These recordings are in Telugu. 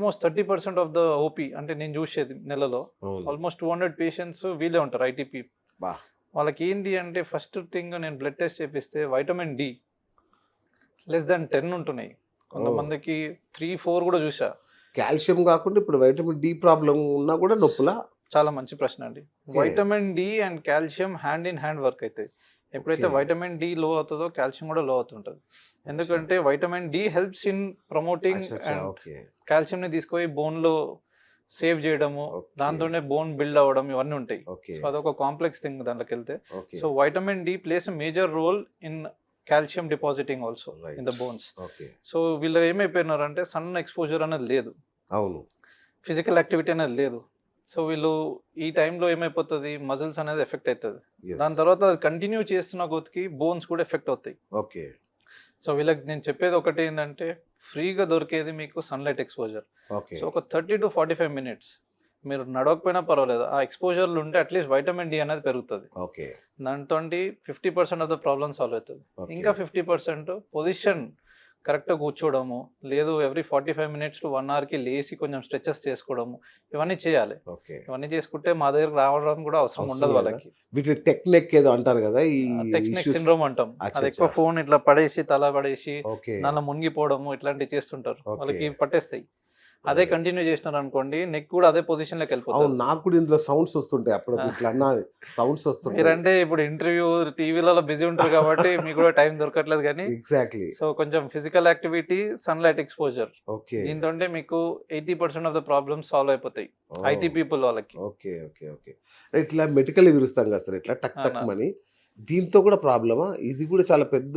ఆల్మోస్ట్ 30% ఆఫ్ ద ఓపీ అంటే నేను చూసేది నెలలో అవును. ఆల్మోస్ట్ 200 పేషెంట్స్ వీళ్ళే ఉంటారు ఐటీపీ. బా! వాళ్ళకి ఏంది అంటే ఫస్ట్ థింగ్ నేను బ్లడ్ టెస్ట్ చేపిస్తే వైటమిన్ డి లెస్ దాన్ 10 ఉంటున్నాయి. ఓహ్! కొంతమందికి 3, 4 కూడా చూసా. కాల్షియం గాకుండా ఇప్పుడు వైటమిన్ డి ప్రాబ్లమ్ ఉన్నా గూడా నొప్పులా? చాలా మంచి ప్రశ్న అండి. Okay. Vitamin D and calcium hand in hand work అయితాయి. ఎప్పుడైతే ఓకే. వైటమిన్ డి లో అవుతుందో కాల్షియం కూడా లో అవుతుంటది. అచ్చా! ఎందుకంటే vitamin D helps in promoting అచ్చచ్చా! And okay. కాల్షియంని తీసుకొని బోన్‌లో సేవ్ చేయడము, ఓకే. దాంతోనే బోన్ బిల్డ్ అవ్వడం ఇవన్నీ ఉంటాయి. ఓకే. సో అదొక కాంప్లెక్స్ థింగ్ దాంట్లోకెళ్తే. Okay. So vitamin D plays a major role in calcium depositing also in the right. Bones. Okay. So వీళ్ళు ఏమైపోయినారంటే సన్ ఎక్స్‌పోజర్ అనేది లేదు. అవును. ఫిజికల్ యాక్టివిటీ అనేది లేదు. సో వీళ్ళు ఈ టైంలో ఏమైపోతది మజిల్స్ అనేది ఎఫెక్ట్ అయితది. దాని యెస్. తర్వాత అది కంటిన్యూ చేస్తున్న కొద్దికి బోన్స్ కూడా ఎఫెక్ట్ అవుతాయి. ఓకే. సో వీళ్ళకి నేను చెప్పేది ఒకటి ఏంటంటే ఫ్రీగా దొరికేది మీకు సన్‌లైట్ ఎక్స్‌పోజర్. ఓకే. సో ఒక 30-45 మినిట్స్ మీరు నడవకపోయినా పర్వాలేదు. ఆ ఎక్స్‌పోజర్‌లో ఉంటే అట్‌లీస్ట్ వైటమిన్ డి అనేది పెరుగుతది. ఓకే. దాంతోటి 50% ఆఫ్ ద ప్రాబ్లమ్ సాల్వ్ అవుతది. ఓకే. ఇంకా 50% పొజిషన్ కరెక్ట్‌గా కూర్చోవడము, లేదు ఎవ్రీ 45 మినిట్స్ టు 1 అవర్‌కి లేసి కొంచెం స్ట్రెచెస్ చేసుకోవడము, ఇవన్నీ చేయాలి. ఓకే. ఇవన్నీ చేసుకుంటే మా దగ్గరికి రావడం కూడా అవసరం అవసరం ఉండదు లేదా? వాళ్ళకి. వీటిని టెక్ నెక్ ఏదో అంటారు గదా! ఈ టెక్స్ట్ నెక్ ఇష్యూస్. సిండ్రోమ్ అంటాం. అది అచ్చచ్చా! ఎక్కువ ఫోన్ ఇట్లా పడేసి, తల పడేసి ఓకే. దాంట్లో మునిగిపోవడము ఇట్లాంటివి చేస్తుంటారు. ఓకే. వాళ్ళకి పట్టేస్తాయి. అదే రైట్. కంటిన్యూ చేసినారనుకోండి నెక్ కూడా అదే పొజిషన్‌లోకి అవును. వెళ్ళిపోతది. నాకు కూడా ఇందులో సౌండ్స్ వస్తుంటాయి. ఆ! అప్పుడప్పుడు ఇట్లా అన్నా సౌండ్స్ వస్తుంటాయి. మీరంటే ఇప్పుడు ఇంటర్వ్యూ, టీవీలలో బిజీ ఉంటారు కాబట్టి మీకు కూడా టైం దొరకట్లేదు గానీ, ఎగ్జాక్ట్‌లీ. సో కొంచెం physical activity, sunlight exposure okay. దీంతోటే మీకు 80% ఆఫ్ ద ప్రాబ్లమ్స్ సాల్వ్ అయిపోతాయి. IT oh! పీపుల్ వాళ్ళకి. ఓకే. ఓకే. ఓకే. ఇట్లా మెటికల్ విరుస్తాం కదా సార్ ఇట్లా టక్ టక్ అవునా? మని. దీంతో కూడా ప్రాబ్లమా? ఇది కూడా చాలా పెద్ద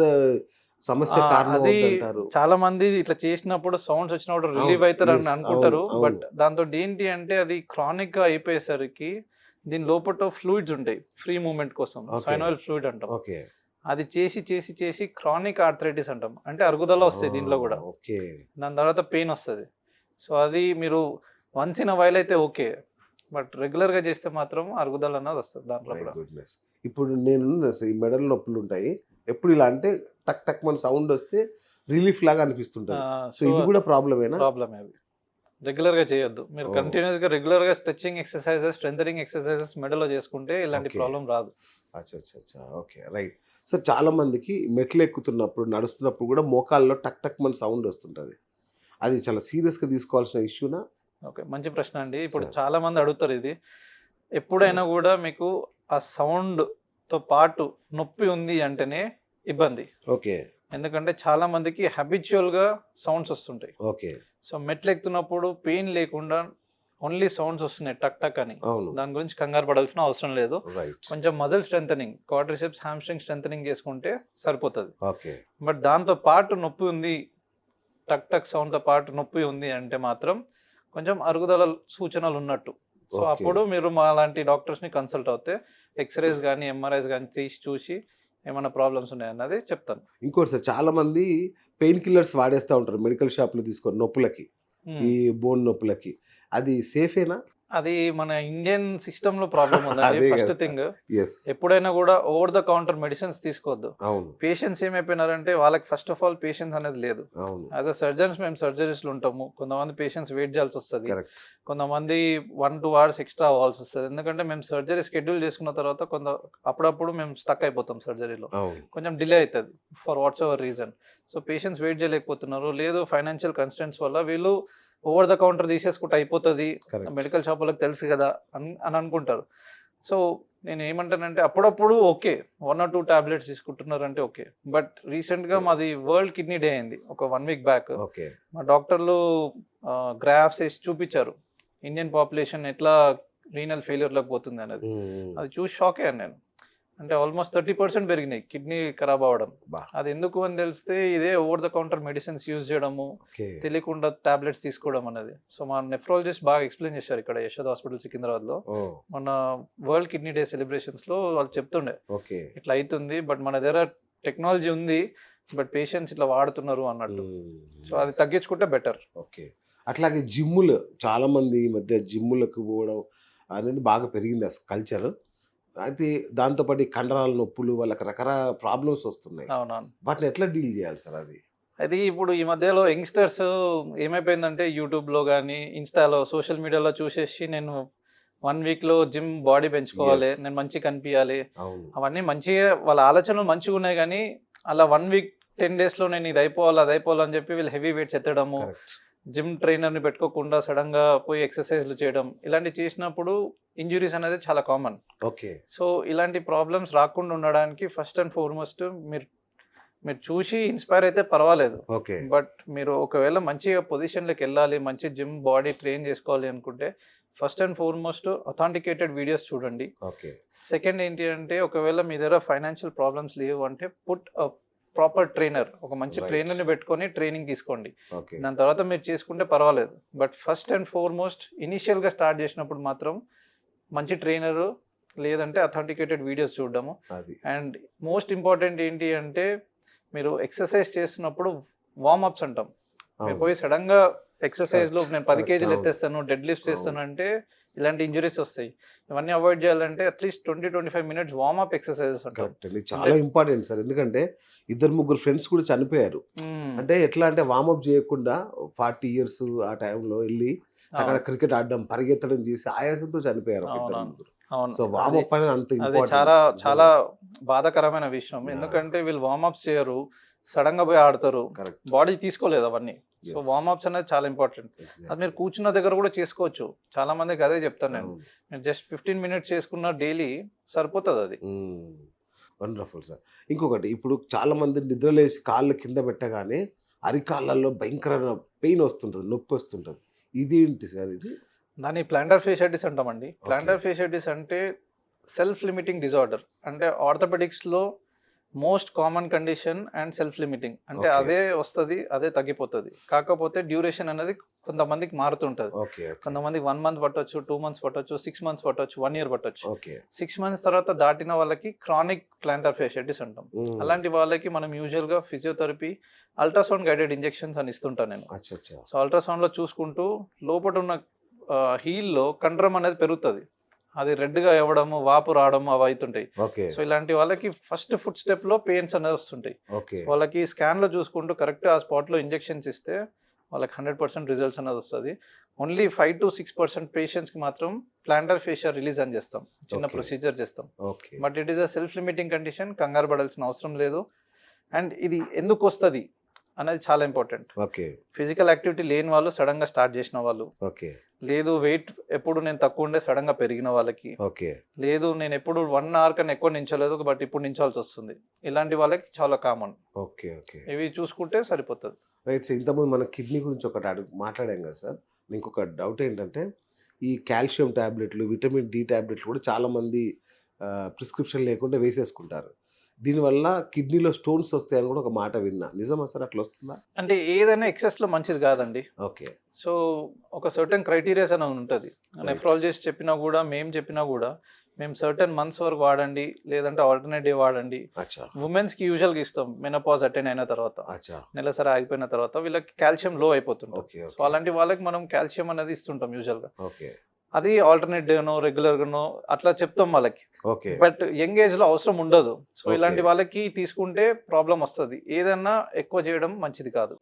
సమస్య కారణం అది అవుద్దంటారు. చాలా మంది ఇట్లా చేసినప్పుడు సౌండ్స్ వచ్చినప్పుడు అవును. రిలీవ్ అయితారని యెస్. అవును. అనుకుంటారు. అవును. బట్ దాంతోటి ఏంటి అంటే అది క్రానిక్‌గా అయిపోయేసరికి దీని లోపట ఫ్లూయిడ్స్ ఉంటాయి. ఫ్రీ మూవ్‌మెంట్ కోసం. ఓకే. సైనోవియల్ ఫ్లూయిడ్ అంటాం. ఓకే. అది చేసి క్రానిక్ ఆర్థరైటిస్ అంటాం. అంటే అరుగుదల ఆ! వస్తాయి దీంట్లో గూడా. ఓకే. దాని తర్వాత పెయిన్ వస్తది. సో అది మీరు వన్స్ ఇన్ ఎ వైల్ అయితే ఓకే. బట్ రెగ్యులర్‌గా చేస్తే మాత్రం అరుగుదల అన్నది వస్తది దాంట్లో మై కూడా. గుడ్‌నెస్. ఇప్పుడు నేను ఈ మెడల నొప్పులుంటాయి. ఎప్పుడు ఇలా అంటే టక్ టక్ మని సౌండ్ వస్తే రిలీఫ్ లాగా అనిపిస్తుంటది. సో సో ఇది కూడా ప్రాబ్లమేనా? ప్రాబ్లమే అది. రెగ్యులర్‌గా చేయొద్దు. మీరు ఓహ్! రెగ్యులర్‌గా స్ట్రెచింగ్ ఎక్సర్‌సైజెస్, స్ట్రెంథెనింగ్ ఎక్సర్‌సైజెస్ మెడలో చేసుకుంటే ఇలాంటి ఓకే. ప్రాబ్లమ్ రాదు. అచ్చచ్చచ్చా! ఓకే. రైట్. సో చాలా మందికి మెట్లెక్కుతున్నప్పుడు, నడుస్తున్నప్పుడు గూడా మోకాల్లో టక్ టక్ మని సౌండ్ వస్తుంటది. అది చాలా సీరియస్‌గా తీసుకోవాల్సిన ఇష్యూనా? ఓకే. మంచి ప్రశ్న అండి. ఇప్పుడు సార్. చాలా మంది అడుగుతారు ఇది. ఎప్పుడైనా గూడా మీకు ఆ సౌండ్‌తో పాటు నొప్పి ఉంది అంటేనే ఇబ్బంది. ఓకే. ఎందుకంటే చాలా మందికి హాబిచ్యువల్‌గా సౌండ్స్ వస్తుంటాయి. ఓకే. సో మెట్లెక్కుతున్నప్పుడు పెయిన్ లేకుండా ఓన్లీ సౌండ్స్ వస్తున్నాయి టక్ టక్ అని. అవును. దాని గురించి కంగారు పడాల్సిన అవసరం లేదు. రైట్. కొంచెం muscle strengthening, quadriceps, hamstring strengthening చేసుకుంటే సరిపోతది. ఓకే. బట్ దాంతో పాటు నొప్పి ఉంది, టక్ టక్ సౌండ్‌తో పాటు నొప్పి ఉంది అంటే మాత్రం కొంచెం అరుగుదల సూచనలు ఉన్నట్టు. So okay. అప్పుడు మీరు మాలాంటి డాక్టర్స్‌ని కన్సల్ట్ అవుతే ఎక్స్‌రేస్ గాని, ఎంఆర్ఐస్ గాని తీసి చూసి ఏమన్నా ప్రాబ్లమ్స్ ఉన్నాయన్నది చెప్తాను. ఇంకోటి సార్ చాలా మంది పెయిన్ కిల్లర్స్ వాడేస్తా ఉంటారు మెడికల్ షాప్‌లో తీసుకొని నొప్పులకి. హ్మ్. ఈ బోన్ నొప్పులకి. అది సేఫేనా? అది మన ఇండియన్ సిస్టమ్‌లో ప్రాబ్లమ్ ఉందండి. అదే ఫస్ట్ గదా! Thing yes. ఎప్పుడైనా గూడా ఓవర్ ద కౌంటర్ మెడిసిన్స్ తీసుకోవద్దు. అవును. పేషెంట్స్ ఏమైపోయినారంటే వాళ్ళకి ఫస్ట్ ఆఫ్ ఆల్ పేషెన్స్ అనేది లేదు. అవును. యాస్ ఎ సర్జన్స్ మేము సర్జరీస్‌లో ఉంటాము. కొంతమంది పేషెంట్స్ వెయిట్ చేయాల్సొస్తది. కరెక్ట్. కొంతమంది 1, 2 అవర్స్ ఎక్స్‌ట్రా అవ్వాల్సొస్తది. ఎందుకంటే మేము సర్జరీ షెడ్యూల్ చేసుకున్న తర్వాత అప్పుడప్పుడు మేము స్టక్ అయిపోతాం సర్జరీలో. అవును. కొంచెం డిలే అయితది for whatsoever reason. So patients wait చేయలేకపోతున్నారు. లేదు ఫైనాన్షియల్ కన్‌స్ట్రెయింట్స్ వల్ల వీళ్ళు ఓవర్ ద కౌంటర్ తీసేసుకుంటే అయిపోతది. కరెక్ట్. మెడికల్ షాప్ వాళ్ళకి తెలుసు గదా! అని అనుకుంటారు. సో నేనేమంటానంటే అప్పుడప్పుడు ఓకే. 1 ఆర్ 2 టాబ్లెట్స్ తీసుకుంటున్నారంటే ఓకే. బట్ రీసెంట్‌గా మాది వరల్డ్ కిడ్నీ డే అయింది. ఒక 1 వీక్ బ్యాక్. ఓకే. మా డాక్టర్లు గ్రాఫ్స్ ఏసి చూపిచ్చారు. ఇండియన్ పాపులేషన్ ఎట్లా రీనల్ ఫెయిల్యూర్‌లోకి పోతుందనేది. హ్మ్. హ్మ్. అది చూసి షాక్ అయ్యాను నేను. అంటే ఆల్మోస్ట్ 30% పెరిగినాయి కిడ్నీ ఖరాబ్ అవ్వడం. అబ్బా! అది ఎందుకు అని తెలిస్తే ఇదే over the counter medicines use చేయడము, ఓకే. తెలియకుండా టాబ్లెట్స్ తీసుకోవడం అనేది. సో మా నెఫ్రాలజిస్ట్ బాగా ఎక్స్‌ప్లెయిన్ చేశారు ఇక్కడ యశోద హాస్పిటల్ సికింద్రాబాద్‌లో. ఓహ్! మొన్న వరల్డ్ కిడ్నీ డే సెలబ్రేషన్స్‌లో వాళ్ళు చెప్తుండే. ఓకే. ఇట్లా అయితుంది. బట్ మన దగ్గర టెక్నాలజీ ఉంది. బట్ పేషెంట్స్ ఇట్లా వాడుతున్నారు అన్నట్టు. హ్మ్. సో అది తగ్గించుకుంటే బెటర్. ఓకే. అట్లాగే జిమ్ములు చాలామంది ఈ మధ్య జిమ్ములకు పోవడం అనేది బాగా పెరిగింది కల్చర్. అయితే దాంతో పాటు ఈ కండరాల నొప్పులు వాళ్ళకి రకరకాల ప్రాబ్లమ్స్ వస్తున్నాయి. అవునవును. వాటిని ఎట్లా డీల్ చేయాలి సార్ అది? అది ఇప్పుడు ఈ మధ్యలో యంగ్స్టర్స్ ఏమైపోయిందంటే యూట్యూబ్లో కానీ ఇన్స్టాలో సోషల్ మీడియాలో చూసేసి నేను 1 వీక్లో జిమ్ బాడీ పెంచుకోవాలి, Yes. నేను మంచిగా కనిపించాలి, అవును. అవన్నీ మంచిగా వాళ్ళ ఆలోచనలు మంచిగా ఉన్నాయి. కానీ అలా 1 వీక్ 10 డేస్లో నేను ఇది అయిపోవాలి అది అయిపోవాలని చెప్పి వీళ్ళు హెవీ వెయిట్స్ ఎత్తడము, కరెక్ట్. జిమ్ ట్రైనర్ని పెట్టుకోకుండా సడన్గా పోయి ఎక్సర్సైజ్లు చేయడం, ఇలాంటివి చేసినప్పుడు ఇంజురీస్ అనేది చాలా కామన్. ఓకే. సో ఇలాంటి ప్రాబ్లమ్స్ రాకుండా ఉండడానికి ఫస్ట్ అండ్ ఫార్మోస్ట్ మీరు చూసి ఇన్స్పైర్ అయితే పర్వాలేదు. ఓకే. బట్ మీరు ఒకవేళ మంచిగా పొజిషన్లోకి వెళ్ళాలి, మంచి జిమ్ బాడీ ట్రైన్ చేసుకోవాలి అనుకుంటే ఫస్ట్ అండ్ ఫార్మోస్ట్ అథాంటికేటెడ్ వీడియోస్ చూడండి. ఓకే. సెకండ్ ఏంటి అంటే ఒకవేళ మీ దగ్గర ఫైనాన్షియల్ ప్రాబ్లమ్స్ లేవు అంటే పుట్ ప్రాపర్ ట్రైనర్, ఒక మంచి Right. ట్రైనర్ని పెట్టుకొని ట్రైనింగ్ తీసుకోండి. ఓకే. దాని తర్వాత మీరు చేసుకుంటే పర్వాలేదు. బట్ ఫస్ట్ అండ్ ఫార్మోస్ట్ ఇనిషియల్గా స్టార్ట్ చేసినప్పుడు మాత్రం మంచి ట్రైనరు లేదంటే అథాంటికేటెడ్ వీడియోస్ చూడడము. అది. అండ్ మోస్ట్ ఇంపార్టెంట్ ఏంటి అంటే మీరు ఎక్సర్సైజ్ చేస్తున్నప్పుడు వార్మప్స్ అంటాం. మీరు అవును. పోయి సడన్గా ఎక్సర్సైజ్లో నేను 10 Correct. కేజీలు అవును. ఎత్తేస్తాను, డెడ్ లిఫ్ట్స్ చేస్తాను అంటే ఇలాంటి ఇంజురీస్ వస్తాయి. ఇవన్నీ అవాయిడ్ చేయాలంటే అట్లీస్ట్ 20-25 మినిట్స్ వార్మప్ ఎక్సర్సైజెస్ అంటాం. కరెక్ట్ అండి. చాలా ఇంపార్టెంట్ సార్. ఎందుకంటే 2-3 ఫ్రెండ్స్ కూడా చనిపోయారు. అంటే ఎట్లా అంటే వార్మప్ చేయకుండా 40 ఇయర్స్ ఆ టైంలో వెళ్ళి అక్కడ క్రికెట్ ఆడడం, పరిగెత్తడం చేసి ఆయాసంతో చనిపోయారు ఒక అవునా. 2-3. అవును, సో అది వార్మప్ అనేది అంత అది ఇంపార్టెంట్. చాలా చాలా బాధాకరమైన విషయం. Yeah. ఎందుకంటే వీళ్ళు వార్మప్స్ చేయరు, సడన్ గా పోయి ఆడతారు, కరెక్ట్. బాడీ తీసుకోలేదు అవన్నీ. సో వార్మప్స్ అనేది చాలా ఇంపార్టెంట్. అది మీరు కూర్చున్న దగ్గర కూడా చేసుకోవచ్చు. చాలా మందికి అదే చెప్తాను నేను. మీరు జస్ట్ 15 మినిట్స్ చేసుకున్న డైలీ సరిపోతుంది అది. Wonderful sir. ఇంకొకటి, ఇప్పుడు చాలా మంది నిద్రలేసి కాళ్ళు కింద పెట్టగానే అరికాళ్ళల్లో భయంకరమైన పెయిన్ వస్తుంటుంది, నొప్పి వస్తుంటుంది. ఇదేంటి సార్ ఇది? దాన్ని ప్లాంటర్ ఫేషియాటిస్ అంటామండి. ప్లాంటర్ ఫేషియాటిస్ అంటే సెల్ఫ్ లిమిటింగ్ డిజార్డర్. అంటే ఆర్థోపెడిక్స్లో most common condition and self limiting. అంటే Okay. అదే వస్తుంది, అదే తగ్గిపోతుంది. కాకపోతే డ్యూరేషన్ అనేది కొంతమందికి మారుతుంటుంది. ఓకే. కొంతమందికి 1 మంత్ పట్టొచ్చు, 2 మంత్స్ పట్టొచ్చు, 6 మంత్స్ పట్టొచ్చు, 1 ఇయర్ పట్టొచ్చు. ఓకే. 6 మంత్స్ తర్వాత దాటిన వాళ్ళకి క్రానిక్ ప్లాంటర్ ఫేషియాటిస్ అంటాం. అలాంటి వాళ్ళకి మనం యూజువల్గా ఫిజియోథెరపీ, అల్ట్రాసౌండ్ గైడెడ్ ఇంజెక్షన్స్ అని ఇస్తుంటాను నేను. అచ్చా అచ్చా. సో అల్ట్రాసౌండ్లో చూసుకుంటూ లోపల ఉన్న హీల్లో కండరం అనేది పెరుగుతుంది, అది రెడ్గా అవ్వడము, వాపు రావడము అవి అవుతుంటాయి. ఓకే. సో ఇలాంటి వాళ్ళకి ఫస్ట్ ఫుట్ స్టెప్లో పెయిన్స్ అనేది వస్తుంటాయి. ఓకే. వాళ్ళకి స్కాన్లో చూసుకుంటూ కరెక్ట్ ఆ స్పాట్లో ఇంజెక్షన్స్ ఇస్తే వాళ్ళకి 100% రిజల్ట్స్ అనేది వస్తుంది. ఓన్లీ 5 to 6% పేషెంట్స్కి మాత్రం ప్లాంటర్ ఫేషియా రిలీజ్ అని చేస్తాం, చిన్న Okay. ప్రొసీజర్ చేస్తాం. Okay. But it is a self limiting condition, కంగారు పడాల్సిన అవసరం లేదు. అండ్ ఇది ఎందుకు వస్తుంది అనేది చాలా ఇంపార్టెంట్. ఓకే. ఫిజికల్ యాక్టివిటీ లేని వాళ్ళు, సడన్గా స్టార్ట్ చేసిన వాళ్ళు, ఓకే. లేదు వెయిట్ ఎప్పుడు నేను తక్కువ ఉండే సడన్గా పెరిగిన వాళ్ళకి, ఓకే. లేదు నేను ఎప్పుడు 1 అవర్ కన్నా ఎక్కువ నించోలేదు బట్ ఇప్పుడు నించాల్సి వస్తుంది, ఇలాంటి వాళ్ళకి చాలా కామన్. ఓకే. ఓకే. ఇవి చూసుకుంటే సరిపోతుంది. Right sir. ఇంతకుముందు మన కిడ్నీ గురించి ఒకటి మాట్లాడాం కదా సార్. ఇంకొక డౌట్ ఏంటంటే, ఈ కాల్షియం ట్యాబ్లెట్లు, విటమిన్ డి ట్యాబ్లెట్లు కూడా చాలామంది ప్రిస్క్రిప్షన్ లేకుండా వేసేసుకుంటారు. దీనివల్ల కిడ్నీలో స్టోన్స్ వస్తాయని కూడా ఒక మాట విన్నా. నిజమా సార్? అట్లా వస్తుందా? అంటే ఏదైనా ఎక్సెస్లో మంచిది కాదండి. ఓకే. సో ఒక సర్టెన్ క్రైటీరియాస్ అనేది ఉంటుంది. నెఫ్రాలజిస్ట్ చెప్పినా కూడా, మేము చెప్పినా కూడా, మేము సర్టెన్ మంత్స్ వరకు వాడండి, లేదంటే ఆల్టర్నేట్ డే వాడండి. అచ్చా. ఉమెన్స్కి యూజువల్గా ఇస్తాం మెనోపాజ్ అటెండ్ అయిన తర్వాత, అచ్చా. నెలసరి ఆగిపోయిన తర్వాత వీళ్ళకి కాల్షియం లో అయిపోతుంది. ఓకే. సో అలాంటి వాళ్ళకి మనం కాల్షియం అనేది ఇస్తుంటాం యూజువల్గా. ఓకే. అది ఆల్టర్నేట్ డేనో రెగ్యులర్గానో అట్లా చెప్తాం వాళ్ళకి. ఓకే. బట్ యంగ్ ఏజ్లో అవసరం ఉండదు. So Okay. ఇలాంటి వాళ్ళకి తీసుకుంటే ప్రాబ్లం వస్తుంది. ఏదన్నా ఎక్కువ చేయడం మంచిది కాదు.